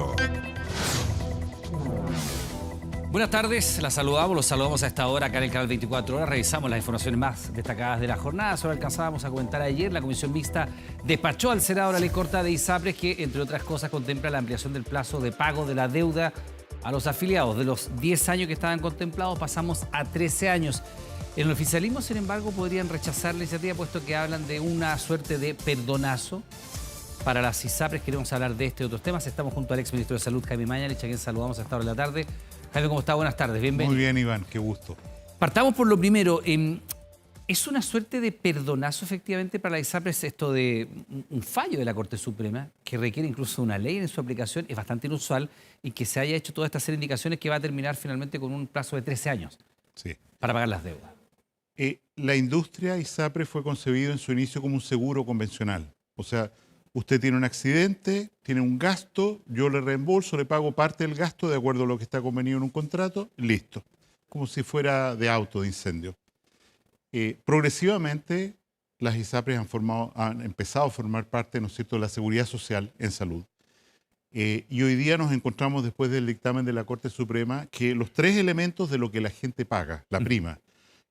24. Buenas tardes, los saludamos a esta hora acá en el canal 24 Horas. Revisamos las informaciones más destacadas de la jornada. Solo alcanzábamos a comentar ayer, la Comisión Mixta despachó al Senado la ley corta de ISAPRES que, entre otras cosas, contempla la ampliación del plazo de pago de la deuda a los afiliados. De los 10 años que estaban contemplados pasamos a 13 años. En el oficialismo, sin embargo, podrían rechazar la iniciativa puesto que hablan de una suerte de perdonazo para las ISAPRES. Queremos hablar de este y otros temas. Estamos junto al exministro de Salud, Jaime Mañalich, a quien saludamos a esta hora de la tarde. Jaime, ¿cómo está? Buenas tardes, bienvenido. Muy bien, Iván, qué gusto. Partamos por lo primero. ¿Es una suerte de perdonazo efectivamente para la ISAPRES esto de un fallo de la Corte Suprema que requiere incluso una ley en su aplicación? Es bastante inusual y que se haya hecho toda esta serie de indicaciones que va a terminar finalmente con un plazo de 13 años para pagar las deudas. La industria ISAPRES fue concebido en su inicio como un seguro convencional. O sea, usted tiene un accidente, tiene un gasto, yo le reembolso, le pago parte del gasto de acuerdo a lo que está convenido en un contrato, listo. Como si fuera de auto, de incendio. Progresivamente, las ISAPRES han empezado a formar parte, ¿no es cierto?, de la seguridad social en salud. Y hoy día nos encontramos, después del dictamen de la Corte Suprema, que los tres elementos de lo que la gente paga, la prima,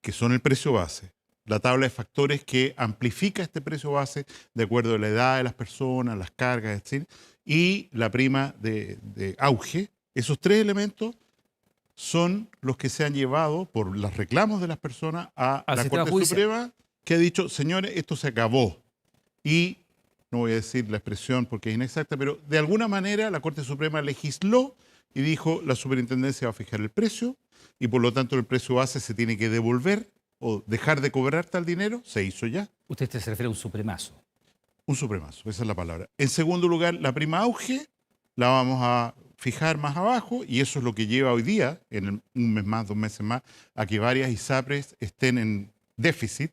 que son el precio base, la tabla de factores que amplifica este precio base de acuerdo a la edad de las personas, las cargas, etc., y la prima de auge, esos tres elementos son los que se han llevado por los reclamos de las personas a la Corte Suprema, que ha dicho, señores, esto se acabó. Y, no voy a decir la expresión porque es inexacta, pero de alguna manera la Corte Suprema legisló y dijo, la superintendencia va a fijar el precio y por lo tanto el precio base se tiene que devolver o dejar de cobrar tal dinero. Se hizo ya. Usted se refiere a un supremazo. Un supremazo, esa es la palabra. En segundo lugar, la prima auge la vamos a fijar más abajo y eso es lo que lleva hoy día, en un mes más, 2 meses más, a que varias ISAPRES estén en déficit,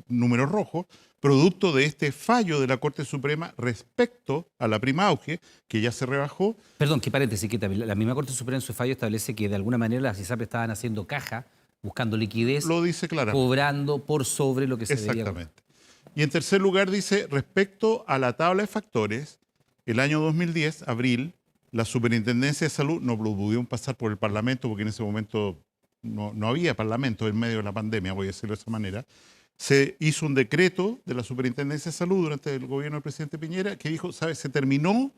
números rojos, producto de este fallo de la Corte Suprema respecto a la prima auge, que ya se rebajó. Perdón, qué paréntesis, que la misma Corte Suprema en su fallo establece que de alguna manera las ISAPRES estaban haciendo caja, buscando liquidez, lo dice claramente, cobrando por sobre lo que se debía. Exactamente. Y en tercer lugar dice, respecto a la tabla de factores, el año 2010, abril, la Superintendencia de Salud no pudieron pasar por el Parlamento, porque en ese momento no había Parlamento en medio de la pandemia, voy a decirlo de esa manera. Se hizo un decreto de la Superintendencia de Salud durante el gobierno del presidente Piñera que dijo, ¿sabes? Se terminó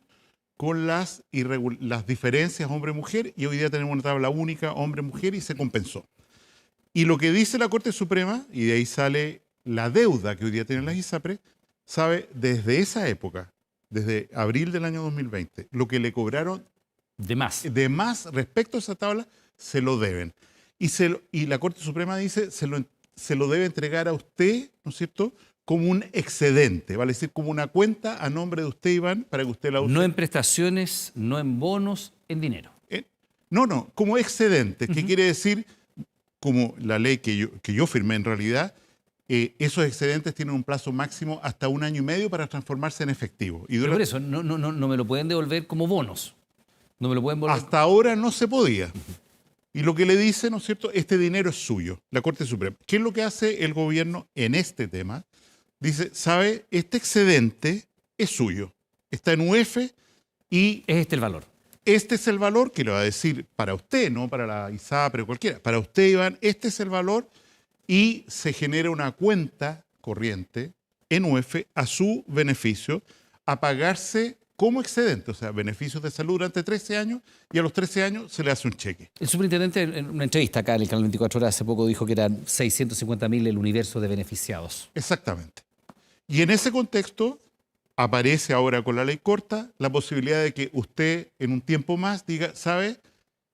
con las diferencias hombre-mujer y hoy día tenemos una tabla única hombre-mujer y se compensó. Y lo que dice la Corte Suprema, y de ahí sale la deuda que hoy día tienen las ISAPRES, sabe, desde esa época, desde abril del año 2020, lo que le cobraron de más respecto a esa tabla, se lo deben. Y la Corte Suprema dice, se lo debe entregar a usted, ¿no es cierto?, como un excedente, vale decir, como una cuenta a nombre de usted, Iván, para que usted la use. No en prestaciones, no en bonos, en dinero. No, como excedente, que quiere decir, como la ley que yo firmé en realidad, esos excedentes tienen un plazo máximo hasta 1 año y medio para transformarse en efectivo. Pero por eso, no me lo pueden devolver como bonos. No me lo pueden devolver. Hasta ahora no se podía. Y lo que le dice, ¿no es cierto?, este dinero es suyo, la Corte Suprema. ¿Qué es lo que hace el gobierno en este tema? Dice, ¿sabe? Este excedente es suyo. Está en UF y... Es este el valor. Este es el valor que le va a decir para usted, no para la ISAPRE o cualquiera. Para usted, Iván, este es el valor y se genera una cuenta corriente en UF a su beneficio a pagarse como excedente, o sea, beneficios de salud durante 13 años y a los 13 años se le hace un cheque. El superintendente en una entrevista acá en el canal 24 Horas hace poco dijo que eran 650.000 el universo de beneficiados. Exactamente. Y en ese contexto aparece ahora con la ley corta la posibilidad de que usted en un tiempo más diga, ¿sabe?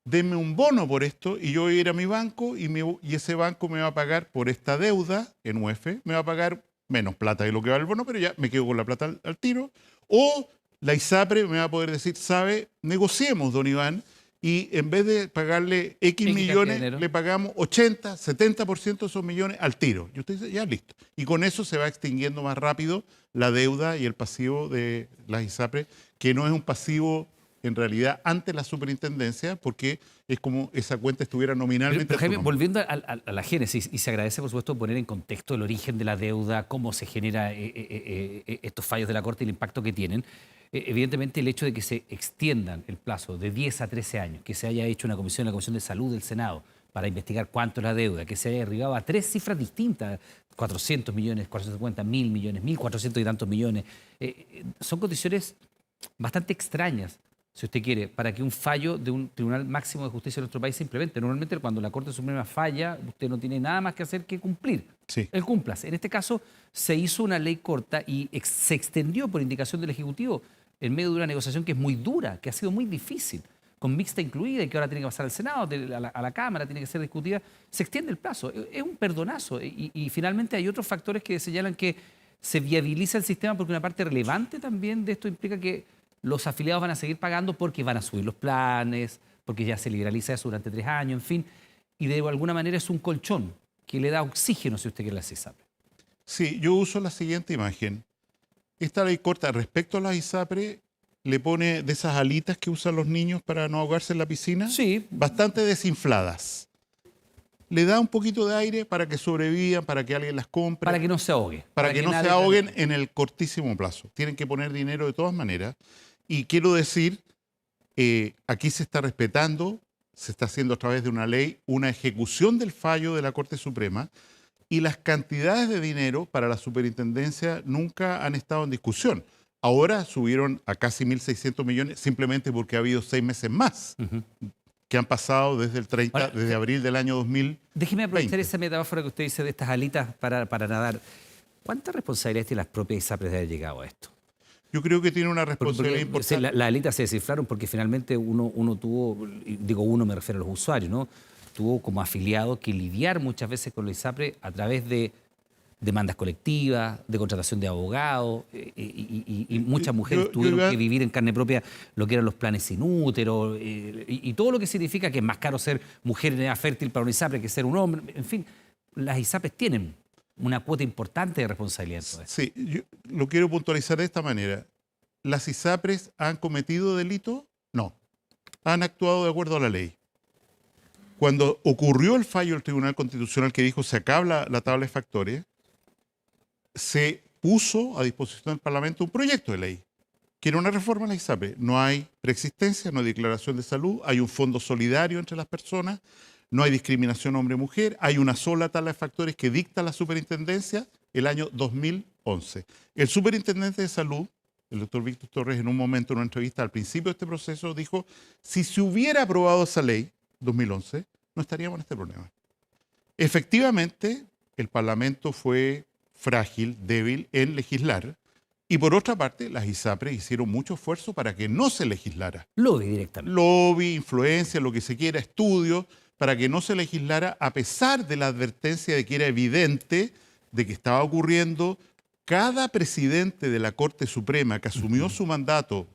Deme un bono por esto y yo voy a ir a mi banco y ese banco me va a pagar por esta deuda en UF, me va a pagar menos plata de lo que va el bono, pero ya me quedo con la plata al tiro. O la ISAPRE me va a poder decir, ¿sabe? Negociemos, don Iván, y en vez de pagarle X millones, le pagamos 80, 70% de esos millones al tiro. Y usted dice, ya listo. Y con eso se va extinguiendo más rápido la deuda y el pasivo de las ISAPRES, que no es un pasivo en realidad ante la superintendencia, porque es como esa cuenta estuviera nominalmente Pero a tu Jaime, nombre. volviendo a la génesis, y se agradece, por supuesto, poner en contexto el origen de la deuda, cómo se genera estos fallos de la Corte y el impacto que tienen. Evidentemente, el hecho de que se extiendan el plazo de 10 a 13 años, que se haya hecho una comisión, la Comisión de Salud del Senado, para investigar cuánto es la deuda, que se haya derribado a 3 cifras distintas, 400 millones, 450, 1.000 millones, 1.400 y tantos millones, son condiciones bastante extrañas, si usted quiere, para que un fallo de un Tribunal Máximo de Justicia de nuestro país se implemente. Normalmente cuando la Corte Suprema falla, usted no tiene nada más que hacer que cumplir. Sí. El cúmplase. En este caso se hizo una ley corta y se extendió por indicación del Ejecutivo en medio de una negociación que es muy dura, que ha sido muy difícil, con mixta incluida y que ahora tiene que pasar al Senado, a la Cámara, tiene que ser discutida. Se extiende el plazo. Es un perdonazo. Y finalmente hay otros factores que señalan que se viabiliza el sistema porque una parte relevante también de esto implica que los afiliados van a seguir pagando porque van a subir los planes, porque ya se liberaliza eso durante 3 años, en fin. Y de alguna manera es un colchón que le da oxígeno, si usted quiere, a las ISAPRES. Sí, yo uso la siguiente imagen. Esta ley corta respecto a las ISAPRES le pone de esas alitas que usan los niños para no ahogarse en la piscina, Sí. bastante desinfladas. Le da un poquito de aire para que sobrevivan, para que alguien las compre. Para que no se ahogue. Para que no se nadie- ahoguen en el cortísimo plazo. Tienen que poner dinero de todas maneras. Y quiero decir, aquí se está respetando, se está haciendo a través de una ley, una ejecución del fallo de la Corte Suprema, y las cantidades de dinero para la superintendencia nunca han estado en discusión. Ahora subieron a casi 1.600 millones simplemente porque ha habido 6 meses más Ujú. que han pasado desde el 30, Ahora, desde abril del año 2000. Déjeme aprovechar 20. esa metáfora que usted dice de estas alitas para nadar. ¿Cuánta responsabilidad tienen las propias ISAPRES de haber llegado a esto? Yo creo que tiene una Porque responsabilidad importante. las alitas se descifraron porque finalmente uno tuvo, y digo uno me refiero a los usuarios, ¿no? Tuvo como afiliado que lidiar muchas veces con la ISAPRE a través de demandas colectivas, de contratación de abogados, y muchas mujeres tuvieron que vivir en carne propia lo que eran los planes sin útero, y todo lo que significa que es más caro ser mujer en edad fértil para una ISAPRE que ser un hombre. En fin, las ISAPRES tienen una cuota importante de responsabilidad en todo esto. Sí, yo lo quiero puntualizar de esta manera. ¿Las ISAPRES han cometido delito? No. Han actuado de acuerdo a la ley. Cuando ocurrió el fallo del Tribunal Constitucional que dijo se acaba la tabla de factores, se puso a disposición del Parlamento un proyecto de ley, que era una reforma a la ISAPRE. No hay preexistencia, no hay declaración de salud, hay un fondo solidario entre las personas, no hay discriminación hombre-mujer, hay una sola tabla de factores que dicta la superintendencia el año 2011. El superintendente de salud, el doctor Víctor Torres, en un momento en una entrevista al principio de este proceso, dijo, si se hubiera aprobado esa ley, 2011, no estaríamos en este problema. Efectivamente, el Parlamento fue frágil, débil en legislar, y por otra parte, las ISAPRES hicieron mucho esfuerzo para que no se legislara. Lobby directamente. Lobby, influencia, lo que se quiera, estudios, para que no se legislara a pesar de la advertencia de que era evidente de que estaba ocurriendo. Cada presidente de la Corte Suprema que asumió su mandato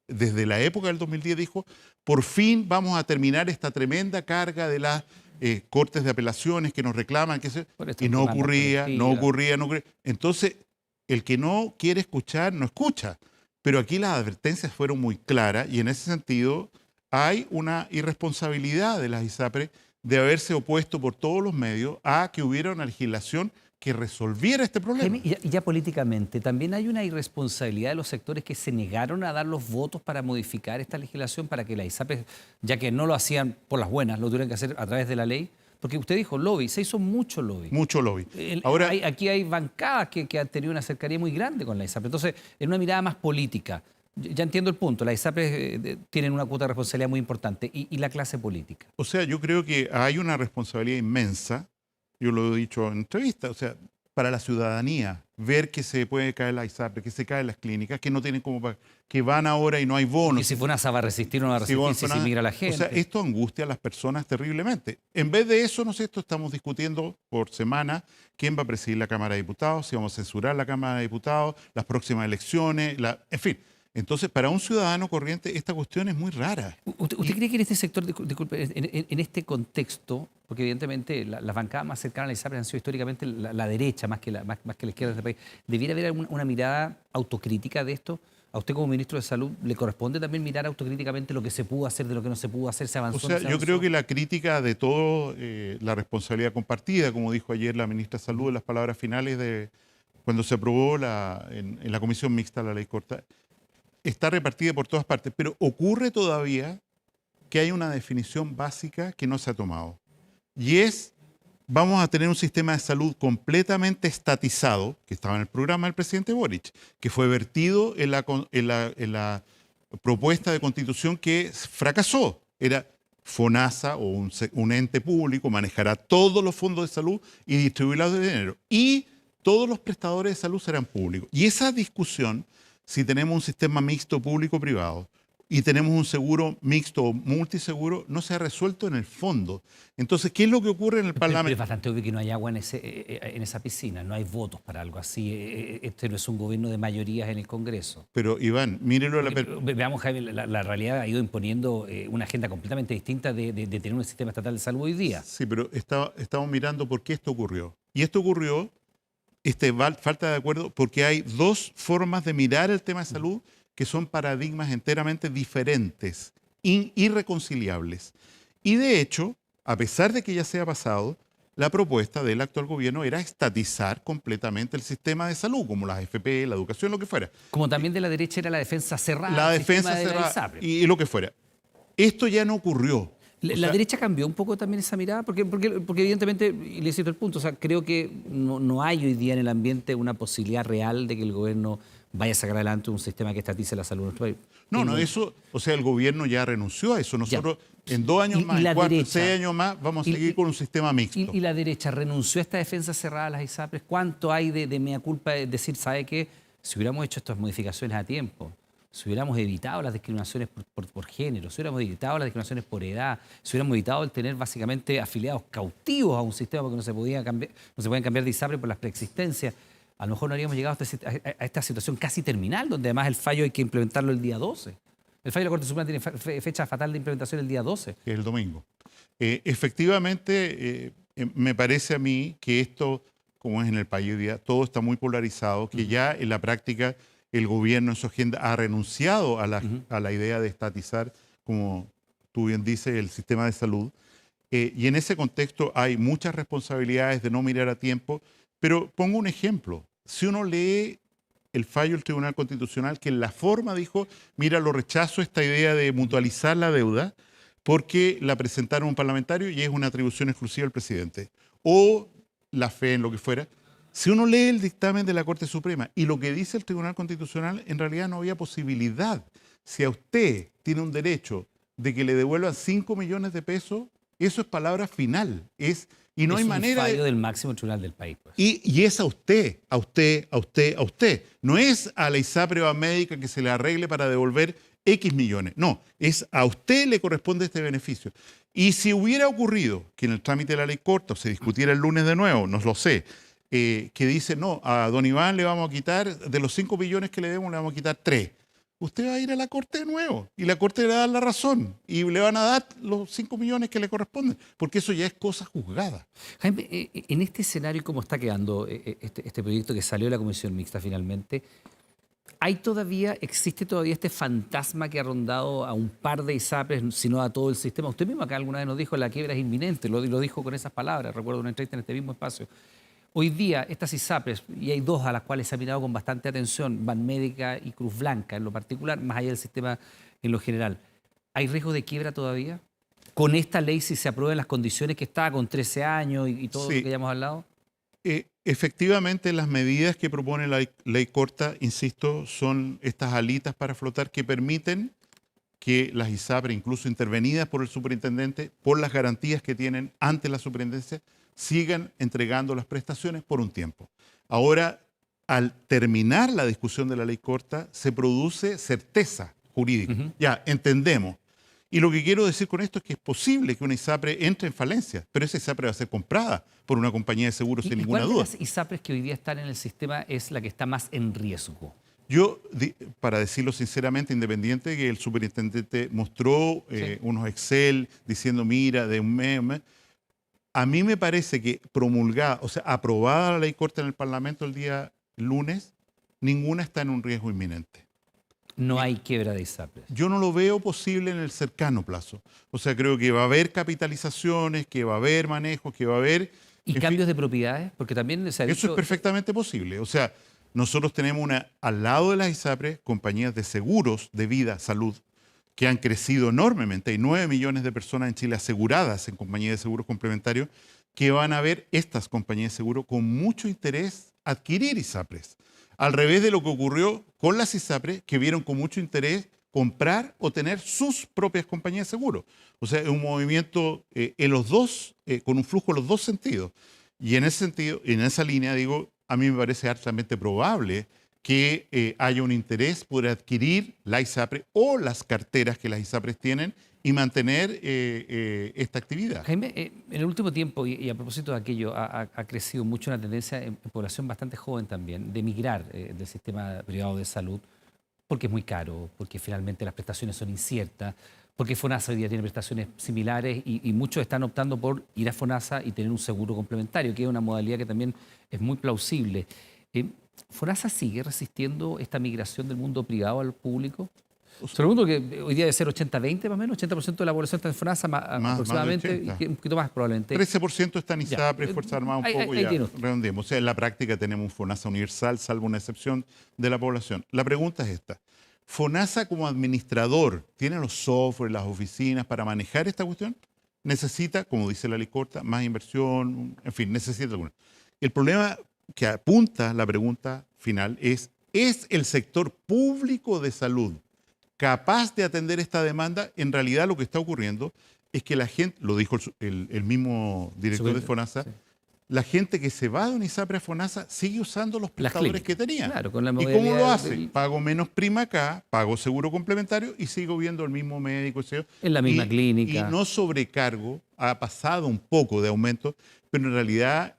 desde la época del 2010 dijo, por fin vamos a terminar esta tremenda carga de las cortes de apelaciones que nos reclaman, y no ocurría. Entonces, el que no quiere escuchar, no escucha. Pero aquí las advertencias fueron muy claras y en ese sentido hay una irresponsabilidad de las ISAPRES de haberse opuesto por todos los medios a que hubiera una legislación que resolviera este problema. Jaime, y ya políticamente, también hay una irresponsabilidad de los sectores que se negaron a dar los votos para modificar esta legislación para que las ISAPRES, ya que no lo hacían por las buenas, lo tuvieran que hacer a través de la ley. Porque usted dijo lobby, se hizo mucho lobby. Mucho lobby. Ahora, aquí hay bancadas que han tenido una cercanía muy grande con la ISAPRE. Entonces, en una mirada más política, ya entiendo el punto, las ISAPRES tienen una cuota de responsabilidad muy importante. ¿Y la clase política? O sea, yo creo que hay una responsabilidad inmensa, yo lo he dicho en entrevistas, o sea, para la ciudadanía, ver que se puede caer la ISAPRE, que se caen las clínicas, que no tienen como pagar, que van ahora y no hay bonos. Y si FONASA va a resistir o no va a resistir, si se migra la gente. O sea, esto angustia a las personas terriblemente. En vez de eso, nosotros estamos discutiendo por semana quién va a presidir la Cámara de Diputados, si vamos a censurar la Cámara de Diputados, las próximas elecciones, en fin. Entonces, para un ciudadano corriente, esta cuestión es muy rara. ¿Usted cree que en este sector, disculpe, en este contexto, porque evidentemente las bancadas más cercanas a la ISAPRE han sido históricamente la derecha más que la izquierda de este país, debiera haber una mirada autocrítica de esto? ¿A usted como ministro de Salud le corresponde también mirar autocríticamente lo que se pudo hacer, de lo que no se pudo hacer, se avanzó? O sea, no se yo avanzó? creo que la crítica de todo, la responsabilidad compartida, como dijo ayer la ministra de Salud en las palabras finales de cuando se aprobó en la comisión mixta la ley corta, está repartida por todas partes, pero ocurre todavía que hay una definición básica que no se ha tomado. Y es, vamos a tener un sistema de salud completamente estatizado, que estaba en el programa del presidente Boric, que fue vertido en la propuesta de constitución que fracasó. Era FONASA o un ente público manejará todos los fondos de salud y distribuirlos de dinero. Y todos los prestadores de salud serán públicos. Y esa discusión, si tenemos un sistema mixto público-privado y tenemos un seguro mixto o multiseguro, no se ha resuelto en el fondo. Entonces, ¿qué es lo que ocurre en el Pero Parlamento? es bastante obvio que no hay agua en esa piscina, no hay votos para algo así. Este no es un gobierno de mayorías en el Congreso. Pero, Iván, mírelo a la Veamos, Jaime, la realidad ha ido imponiendo una agenda completamente distinta de tener un sistema estatal de salud hoy día. Sí, pero estamos mirando por qué esto ocurrió. Y esto ocurrió, falta de acuerdo, porque hay dos formas de mirar el tema de salud que son paradigmas enteramente diferentes, irreconciliables. Y de hecho, a pesar de que ya se ha pasado, la propuesta del actual gobierno era estatizar completamente el sistema de salud, como las AFP, la educación, lo que fuera. Como también de la derecha era la defensa cerrada. La del defensa sistema de la cerrada ISAPRE. y lo que fuera. Esto ya no ocurrió. ¿La derecha cambió un poco también esa mirada? Porque evidentemente, y le cito el punto, o sea, creo que no hay hoy día en el ambiente una posibilidad real de que el gobierno vaya a sacar adelante un sistema que estatice la salud en nuestro país. No, eso, o sea, el gobierno ya renunció a eso. Nosotros en 2 años más, en 4, 6 años más, vamos a seguir con un sistema mixto. ¿Y la derecha renunció a esta defensa cerrada de las ISAPRES? ¿Cuánto hay de mea culpa de decir, sabe qué? Si hubiéramos hecho estas modificaciones a tiempo, si hubiéramos evitado las discriminaciones por género, si hubiéramos evitado las discriminaciones por edad, si hubiéramos evitado el tener básicamente afiliados cautivos a un sistema porque no se podían cambiar de ISAPRE por las preexistencias, a lo mejor no habríamos llegado a esta situación casi terminal, donde además el fallo hay que implementarlo el día 12. El fallo de la Corte Suprema tiene fecha fatal de implementación el día 12. Que es el domingo. Efectivamente, me parece a mí que esto, como es en el país hoy día, todo está muy polarizado, que ya en la práctica el gobierno en su agenda ha renunciado a la idea de estatizar, como tú bien dices, el sistema de salud. Y en ese contexto hay muchas responsabilidades de no mirar a tiempo, pero pongo un ejemplo. Si uno lee el fallo del Tribunal Constitucional, que en la forma dijo, mira, lo rechazo esta idea de mutualizar la deuda, porque la presentaron un parlamentario y es una atribución exclusiva del presidente. O la fe en lo que fuera. Si uno lee el dictamen de la Corte Suprema y lo que dice el Tribunal Constitucional, en realidad no había posibilidad. Si a usted tiene un derecho de que le devuelvan 5 millones de pesos, eso es palabra final. Y no hay manera. Es un fallo del máximo tribunal del país. Pues. Y es a usted. No es a la ISAPRE o a Médica que se le arregle para devolver X millones. No, es a usted le corresponde este beneficio. Y si hubiera ocurrido que en el trámite de la ley corta se discutiera el lunes de nuevo, no lo sé, que dice, no, a don Iván le vamos a quitar, de los 5 millones que le debemos, le vamos a quitar 3. Usted va a ir a la Corte de nuevo y la Corte le va a dar la razón y le van a dar los 5 millones que le corresponden, porque eso ya es cosa juzgada. Jaime, en este escenario, ¿cómo está quedando este proyecto que salió de la Comisión Mixta finalmente? ¿Existe todavía este fantasma que ha rondado a un par de ISAPRES, sino a todo el sistema? Usted mismo acá alguna vez nos dijo la quiebra es inminente, lo dijo con esas palabras, recuerdo una entrevista en este mismo espacio. Hoy día estas ISAPRES, y hay dos a las cuales se ha mirado con bastante atención, Banmédica y Cruz Blanca en lo particular, más allá del sistema en lo general. ¿Hay riesgo de quiebra todavía? Con esta ley, si se aprueban las condiciones que está, con 13 años y todo Sí. lo que ya hemos hablado. Efectivamente, las medidas que propone la ley corta, insisto, son estas alitas para flotar que permiten que las ISAPRE, incluso intervenidas por el superintendente, por las garantías que tienen ante la superintendencia, sigan entregando las prestaciones por un tiempo. Ahora, al terminar la discusión de la ley corta, se produce certeza jurídica. Ya, entendemos. Y lo que quiero decir con esto es que es posible que una ISAPRE entre en falencia, pero esa ISAPRE va a ser comprada por una compañía de seguros sin ninguna duda. ¿Cuál de las ISAPRES que hoy día están en el sistema es la que está más en riesgo? Yo, para decirlo sinceramente, independiente que el superintendente mostró unos Excel diciendo, mira, de un mes, a mí me parece que promulgada, o sea, aprobada la ley corta en el Parlamento el día lunes, ninguna está en un riesgo inminente. No hay quiebra de ISAPRES. Yo no lo veo posible en el cercano plazo. O sea, creo que va a haber capitalizaciones, que va a haber manejos, que va a haber... ¿Y en cambios fin, de propiedades? Porque también se ha eso dicho... es perfectamente posible. O sea, nosotros tenemos al lado de las ISAPRES, compañías de seguros de vida, salud, que han crecido enormemente. Hay 9 millones de personas en Chile aseguradas en compañías de seguros complementarios, que van a ver estas compañías de seguro con mucho interés adquirir ISAPRES. Al revés de lo que ocurrió con las ISAPRES, que vieron con mucho interés comprar o tener sus propias compañías de seguro. O sea, es un movimiento en los dos, con un flujo en los dos sentidos. Y en ese sentido, en esa línea, digo, a mí me parece altamente probable que haya un interés por adquirir la ISAPRE o las carteras que las ISAPRES tienen y mantener esta actividad. Jaime, en el último tiempo, y a propósito de aquello, ha crecido mucho una tendencia en población bastante joven también de migrar del sistema privado de salud, porque es muy caro, porque finalmente las prestaciones son inciertas, porque FONASA hoy día tiene prestaciones similares y muchos están optando por ir a FONASA y tener un seguro complementario, que es una modalidad que también es muy plausible. ¿FONASA sigue resistiendo esta migración del mundo privado al público? Se lo pregunto que hoy día debe ser 80-20 más o menos, 80% de la población está en FONASA aproximadamente, más de 80. y un poquito más probablemente. 13% está en ISAPRE, Ya. Fuerza Armada un Ahí- poco, ahí ya tiene usted. redondeemos. O sea, en la práctica tenemos un FONASA universal, salvo una excepción de la población. La pregunta es esta. ¿FONASA como administrador tiene los software, las oficinas para manejar esta cuestión? Necesita, como dice la ley corta, más inversión, en fin, necesita alguna. El problema que apunta la pregunta final es el sector público de salud capaz de atender esta demanda? En realidad lo que está ocurriendo es que la gente, lo dijo el mismo director de FONASA, Sí. la gente que se va de un ISAPRE a FONASA sigue usando los Las prestadores clínicas. que tenía. Claro, con la ¿Y cómo modalidad lo hace? del- Pago menos prima acá, pago seguro complementario y sigo viendo al mismo médico. En la misma clínica. Y no sobrecargo, ha pasado un poco de aumento, pero en realidad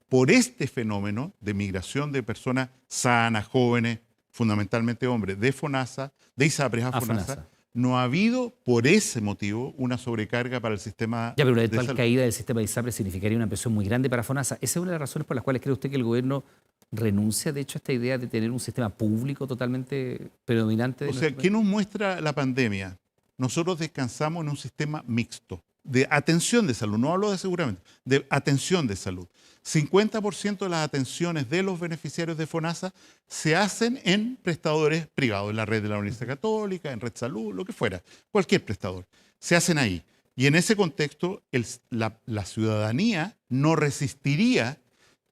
por este fenómeno de migración de personas sanas, jóvenes, fundamentalmente hombres, de FONASA, de ISAPRES a FONASA, FONASA. no ha habido por ese motivo una sobrecarga para el sistema Ya, pero una de eventual salud. caída del sistema de ISAPRE significaría una presión muy grande para FONASA. ¿Esa es una de las razones por las cuales cree usted que el gobierno renuncia, de hecho, a esta idea de tener un sistema público totalmente predominante? O sea, ¿qué nos muestra la pandemia? Nosotros descansamos en un sistema mixto de atención de salud, no hablo de aseguramiento, de atención de salud. 50% de las atenciones de los beneficiarios de FONASA se hacen en prestadores privados, en la red de la Universidad Católica, en Red Salud, lo que fuera, cualquier prestador. Se hacen ahí. Y en ese contexto, la ciudadanía no resistiría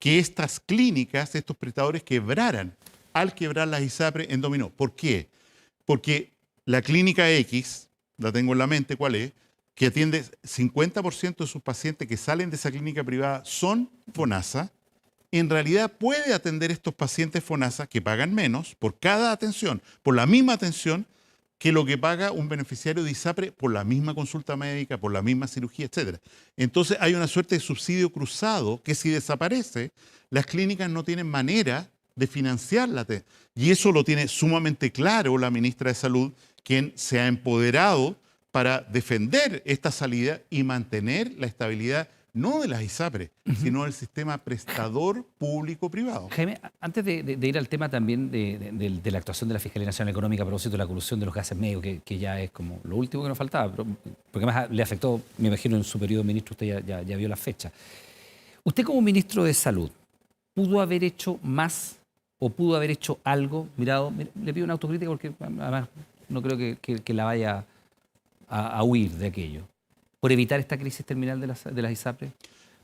que estas clínicas, estos prestadores quebraran al quebrar las ISAPRE en dominó. ¿Por qué? Porque la clínica X, la tengo en la mente, ¿cuál es? Que atiende 50% de sus pacientes que salen de esa clínica privada son FONASA, en realidad puede atender estos pacientes FONASA que pagan menos por cada atención, por la misma atención que lo que paga un beneficiario de ISAPRE por la misma consulta médica, por la misma cirugía, etc. Entonces hay una suerte de subsidio cruzado que si desaparece, las clínicas no tienen manera de financiarla. Y eso lo tiene sumamente claro la ministra de Salud, quien se ha empoderado para defender esta salida y mantener la estabilidad no de las ISAPRE, sino del sistema prestador público-privado. Jaime, antes de ir al tema también de la actuación de la Fiscalía Nacional Económica a propósito de la corrupción de los gases medios, que ya es como lo último que nos faltaba, porque además le afectó, me imagino, en su periodo de ministro, usted ya vio la fecha. Usted como ministro de Salud, ¿pudo haber hecho más o pudo haber hecho algo? Le pido una autocrítica porque además no creo que la vaya a huir de aquello, por evitar esta crisis terminal de las ISAPRE.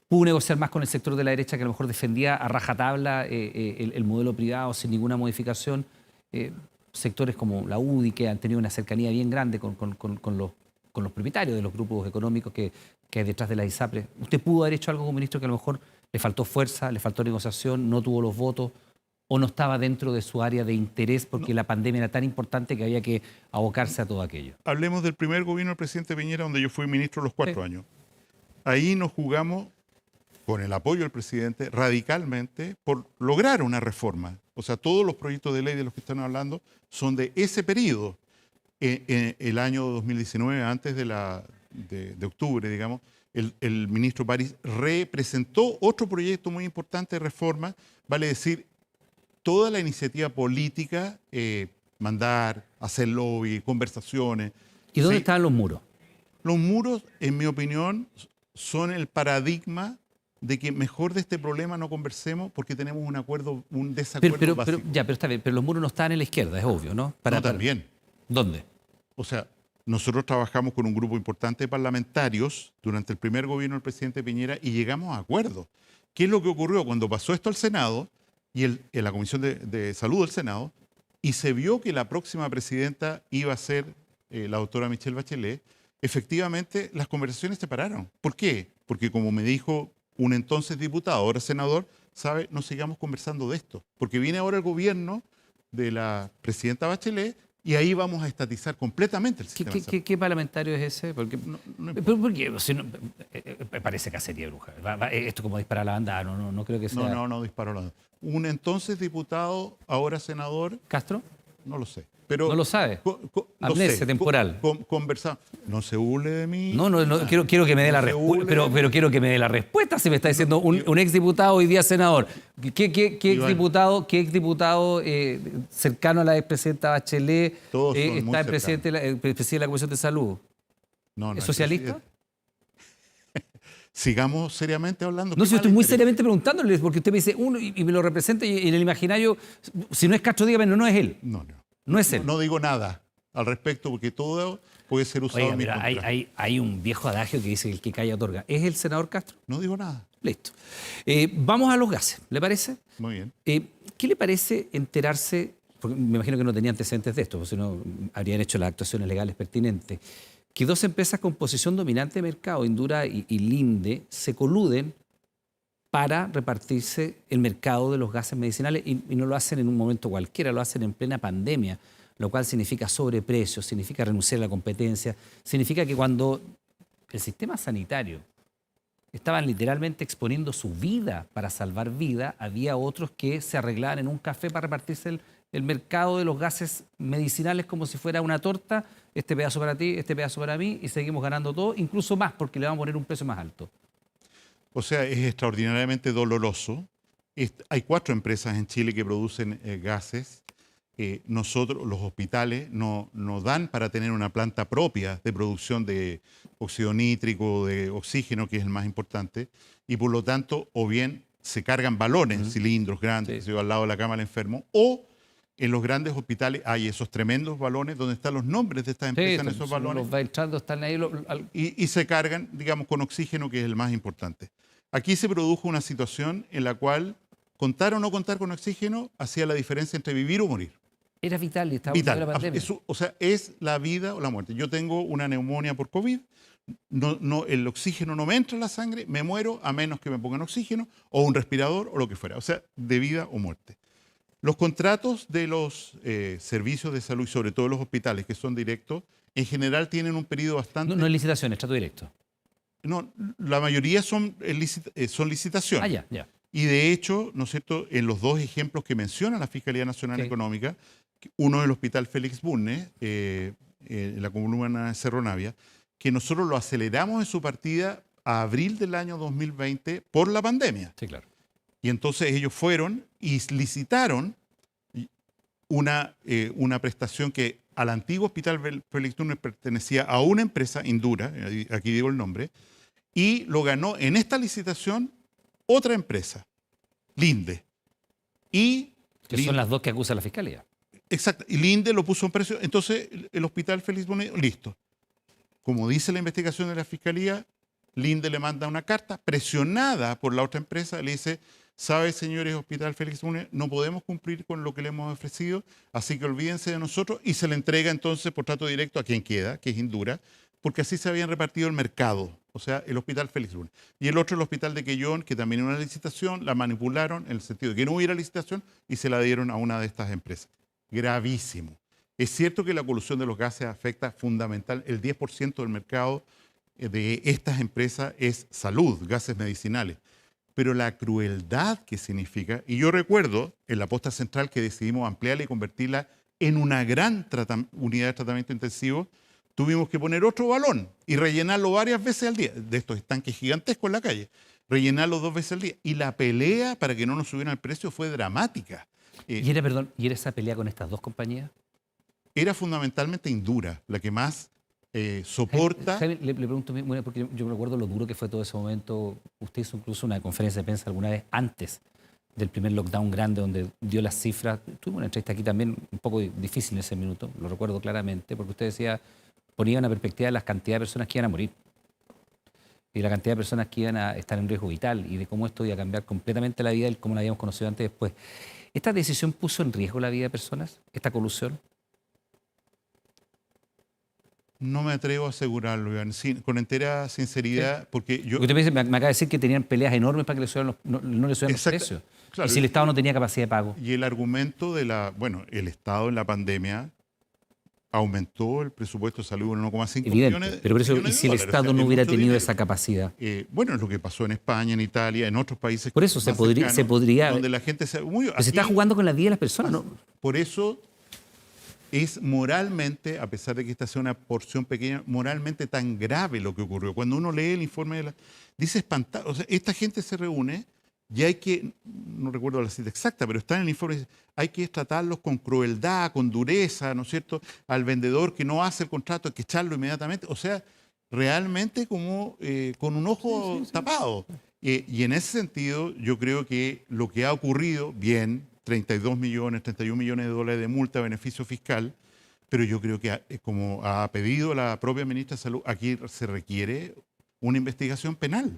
¿Pudo negociar más con el sector de la derecha que a lo mejor defendía a rajatabla el modelo privado sin ninguna modificación? Sectores como la UDI, que han tenido una cercanía bien grande con los propietarios de los grupos económicos que hay detrás de las ISAPRE. ¿Usted pudo haber hecho algo como ministro que a lo mejor le faltó fuerza, le faltó negociación, no tuvo los votos o no estaba dentro de su área de interés porque la pandemia era tan importante que había que abocarse a todo aquello? Hablemos del primer gobierno del presidente Piñera, donde yo fui ministro los 4 años. Ahí nos jugamos, con el apoyo del presidente, radicalmente por lograr una reforma. O sea, todos los proyectos de ley de los que están hablando son de ese periodo. En el año 2019, antes de octubre, digamos, el ministro París representó otro proyecto muy importante de reforma, vale decir, toda la iniciativa política mandar, hacer lobby, conversaciones. ¿Y dónde Sí. estaban los muros? Los muros, en mi opinión, son el paradigma de que mejor de este problema no conversemos porque tenemos un acuerdo, un desacuerdo básico. Pero está bien, pero los muros no estaban en la izquierda, es obvio, ¿no? No, también. ¿Dónde? O sea, nosotros trabajamos con un grupo importante de parlamentarios durante el primer gobierno del presidente Piñera y llegamos a acuerdos. ¿Qué es lo que ocurrió cuando pasó esto al Senado y en la Comisión de Salud del Senado y se vio que la próxima presidenta iba a ser la doctora Michelle Bachelet? Efectivamente, las conversaciones se pararon. ¿Por qué? Porque como me dijo un entonces diputado, ahora senador, sabe, no sigamos conversando de esto, porque viene ahora el gobierno de la presidenta Bachelet y ahí vamos a estatizar completamente el sistema de salud. ¿Qué parlamentario es ese? Porque, porque si no, parece cacería de bruja. Esto como disparar a la banda, no creo que sea. No disparó nada. Un entonces diputado, ahora senador, ¿Castro? no lo sé. Pero ¿No lo sabe? no Amnesia sé, temporal. Conversamos. No se burle de mí. No, quiero que me dé la respuesta. Pero quiero que me dé la respuesta si me está diciendo un exdiputado hoy día senador. ¿Qué exdiputado cercano a la expresidenta Bachelet Todos son muy está el presidente de la Comisión de Salud? No, ¿Es socialista? Sigamos seriamente hablando. No, si yo estoy muy seriamente preguntándole, porque usted me dice uno y me lo representa y en el imaginario, si no es Castro, dígame, no es él. No es él. No digo nada al respecto porque todo puede ser usado. Oiga, mira, hay un viejo adagio que dice que el que calla otorga. ¿Es el senador Castro? No digo nada. Listo. Vamos a los gases, ¿le parece? Muy bien. ¿Qué le parece enterarse? Porque me imagino que no tenía antecedentes de esto, porque si no habrían hecho las actuaciones legales pertinentes. Que dos empresas con posición dominante de mercado, Indura y Linde, se coluden para repartirse el mercado de los gases medicinales y no lo hacen en un momento cualquiera, lo hacen en plena pandemia, lo cual significa sobreprecios, significa renunciar a la competencia, significa que cuando el sistema sanitario estaban literalmente exponiendo su vida para salvar vida, había otros que se arreglaban en un café para repartirse el mercado de los gases medicinales como si fuera una torta, este pedazo para ti, este pedazo para mí, y seguimos ganando todo, incluso más porque le vamos a poner un precio más alto. O sea, es extraordinariamente doloroso. Hay 4 empresas en Chile que producen gases. Nosotros, los hospitales, no dan para tener una planta propia de producción de óxido nítrico, de oxígeno, que es el más importante, y por lo tanto, o bien se cargan balones, cilindros grandes, que se van al lado de la cama del enfermo, o en los grandes hospitales hay esos tremendos balones donde están los nombres de estas empresas en esos balones. Los va echando, están ahí. Y se cargan, digamos, con oxígeno, que es el más importante. Aquí se produjo una situación en la cual contar o no contar con oxígeno hacía la diferencia entre vivir o morir. Era vital y estaba Vital. en la pandemia. O sea, es la vida o la muerte. Yo tengo una neumonía por COVID, el oxígeno no me entra en la sangre, me muero a menos que me pongan oxígeno o un respirador o lo que fuera. O sea, de vida o muerte. Los contratos de los servicios de salud y sobre todo los hospitales que son directos, en general tienen un periodo bastante... No es licitación, es trato directo. No, la mayoría son licitaciones. Ya. Y de hecho, ¿no es cierto?, en los 2 ejemplos que menciona la Fiscalía Nacional Económica, uno del Hospital Félix Bulnes, en la comuna de Cerro Navia, que nosotros lo aceleramos en su partida a abril del año 2020 por la pandemia. Sí, claro. Y entonces ellos fueron y licitaron una prestación que al antiguo Hospital Félix Bulnes pertenecía a una empresa, Indura, aquí digo el nombre, y lo ganó en esta licitación otra empresa, Linde. Son las 2 que acusa la Fiscalía. Exacto, y Linde lo puso en precio. Entonces el Hospital Félix Bulnes, listo. Como dice la investigación de la Fiscalía, Linde le manda una carta presionada por la otra empresa, le dice: ¿sabe, señores Hospital Félix Bulnes? No podemos cumplir con lo que le hemos ofrecido, así que olvídense de nosotros, y se le entrega entonces por trato directo a quien queda, que es Indura, porque así se habían repartido el mercado, o sea, el Hospital Félix Bulnes. Y el otro, el Hospital de Quellón, que también era una licitación, la manipularon en el sentido de que no hubiera licitación y se la dieron a una de estas empresas. Gravísimo. Es cierto que la colusión de los gases afecta fundamental, el 10% del mercado de estas empresas es salud, gases medicinales. Pero la crueldad que significa, y yo recuerdo en la posta central que decidimos ampliarla y convertirla en una gran unidad de tratamiento intensivo, tuvimos que poner otro balón y rellenarlo varias veces al día, de estos estanques gigantescos en la calle, rellenarlo 2 veces al día. Y la pelea para que no nos subieran el precio fue dramática. ¿Y era esa pelea con estas 2 compañías? era fundamentalmente Indura, la que más soporta. Jaime, le pregunto, bueno, porque yo me recuerdo lo duro que fue todo ese momento. Usted hizo incluso una conferencia de prensa alguna vez antes del primer lockdown grande, donde dio las cifras. Tuvimos una entrevista aquí también un poco difícil en ese minuto, lo recuerdo claramente, porque usted decía, ponía una perspectiva de las cantidades de personas que iban a morir y la cantidad de personas que iban a estar en riesgo vital y de cómo esto iba a cambiar completamente la vida y cómo la habíamos conocido antes y después. ¿Esta decisión puso en riesgo la vida de personas? ¿Esta colusión? No me atrevo a asegurarlo, Iván, con entera sinceridad, porque yo... Porque usted me acaba de decir que tenían peleas enormes para que no le subieran los precios. Claro, y si el Estado no tenía capacidad de pago. Y el argumento bueno, el Estado en la pandemia aumentó el presupuesto de salud en 1,5 millones. Pero por eso, millones ¿y si de el dólares? Estado O sea, no es hubiera mucho tenido dinero. esa capacidad? Bueno, es lo que pasó en España, en Italia, en otros países. Por eso se más podría, cercanos, donde la gente se... Pero se está jugando con la vida de las personas, ¿no? Por eso es moralmente, a pesar de que esta sea una porción pequeña, moralmente tan grave lo que ocurrió. Cuando uno lee el informe dice espantado. O sea, esta gente se reúne y hay que, no recuerdo la cita exacta, pero está en el informe, hay que tratarlos con crueldad, con dureza, ¿no es cierto? Al vendedor que no hace el contrato hay que echarlo inmediatamente. O sea, realmente como con un ojo tapado. Y en ese sentido, yo creo que lo que ha ocurrido, bien, 32 millones, 31 millones de dólares de multa, beneficio fiscal, pero yo creo que, como ha pedido la propia ministra de Salud, aquí se requiere una investigación penal,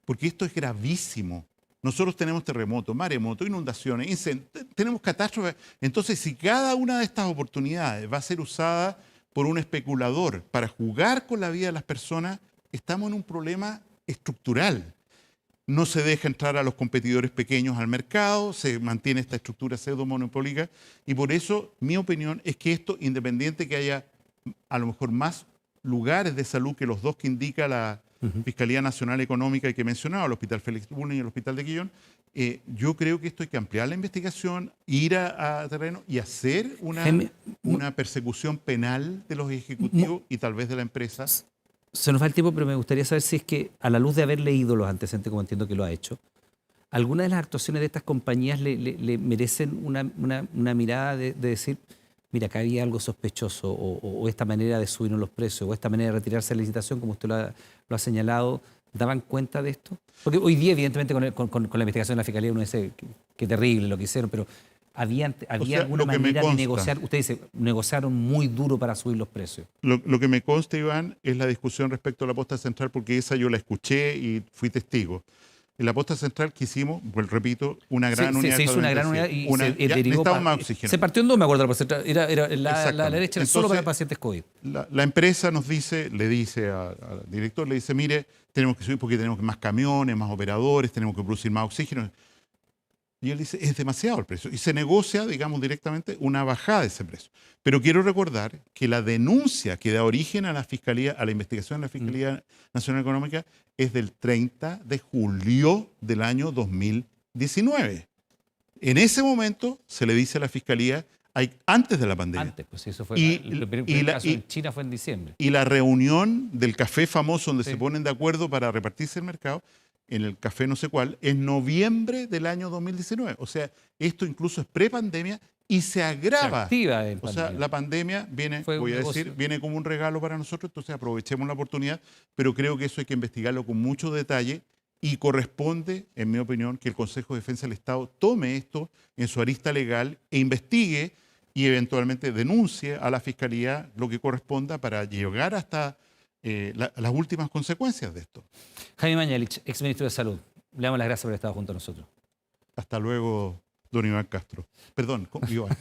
porque esto es gravísimo. Nosotros tenemos terremotos, maremotos, inundaciones, incendios, tenemos catástrofes. Entonces, si cada una de estas oportunidades va a ser usada por un especulador para jugar con la vida de las personas, estamos en un problema estructural. No se deja entrar a los competidores pequeños al mercado, se mantiene esta estructura pseudo-monopólica y por eso mi opinión es que esto, independiente que haya a lo mejor más lugares de salud que los dos que indica la Fiscalía Nacional Económica y que he mencionado, el Hospital Félix Bulnes y el Hospital de Quillón, yo creo que esto hay que ampliar la investigación, ir a terreno y hacer una persecución penal de los ejecutivos y tal vez de la empresa. Se nos va el tiempo, pero me gustaría saber si es que, a la luz de haber leído los antecedentes, como entiendo que lo ha hecho, ¿alguna de las actuaciones de estas compañías le merecen una mirada de decir, mira, acá había algo sospechoso, o esta manera de subirnos los precios, o esta manera de retirarse de la licitación, como usted lo ha señalado, daban cuenta de esto? Porque hoy día, evidentemente, con la investigación de la Fiscalía uno dice qué terrible lo que hicieron, pero ¿había alguna manera de negociar? Usted dice, negociaron muy duro para subir los precios. Lo que me consta, Iván, es la discusión respecto a la posta central, porque esa yo la escuché y fui testigo. En la posta central que hicimos, pues, repito, una gran unidad. Se hizo una gran unidad y se derivó más oxígeno. Se partió en dos, me acuerdo, la posta central. Era la derecha Entonces, solo para pacientes COVID. La empresa nos dice, le dice al director, le dice, mire, tenemos que subir porque tenemos más camiones, más operadores, tenemos que producir más oxígeno. Y él dice, es demasiado el precio. Y se negocia, digamos, directamente una bajada de ese precio. Pero quiero recordar que la denuncia que da origen a la Fiscalía, a la investigación de la Fiscalía Nacional Económica, es del 30 de julio del año 2019. En ese momento se le dice a la Fiscalía, antes de la pandemia. Antes, pues eso fue el primer caso en China fue en diciembre. Y la reunión del café famoso donde se ponen de acuerdo para repartirse el mercado, en el café no sé cuál, en noviembre del año 2019. O sea, esto incluso es prepandemia y se agrava. O sea, la pandemia viene, viene como un regalo para nosotros, entonces aprovechemos la oportunidad, pero creo que eso hay que investigarlo con mucho detalle y corresponde, en mi opinión, que el Consejo de Defensa del Estado tome esto en su arista legal e investigue y eventualmente denuncie a la Fiscalía lo que corresponda para llegar hasta las últimas consecuencias de esto. Jaime Mañalich, exministro de Salud, le damos las gracias por haber estado junto a nosotros. Hasta luego, don Iván Castro. Perdón, Iván.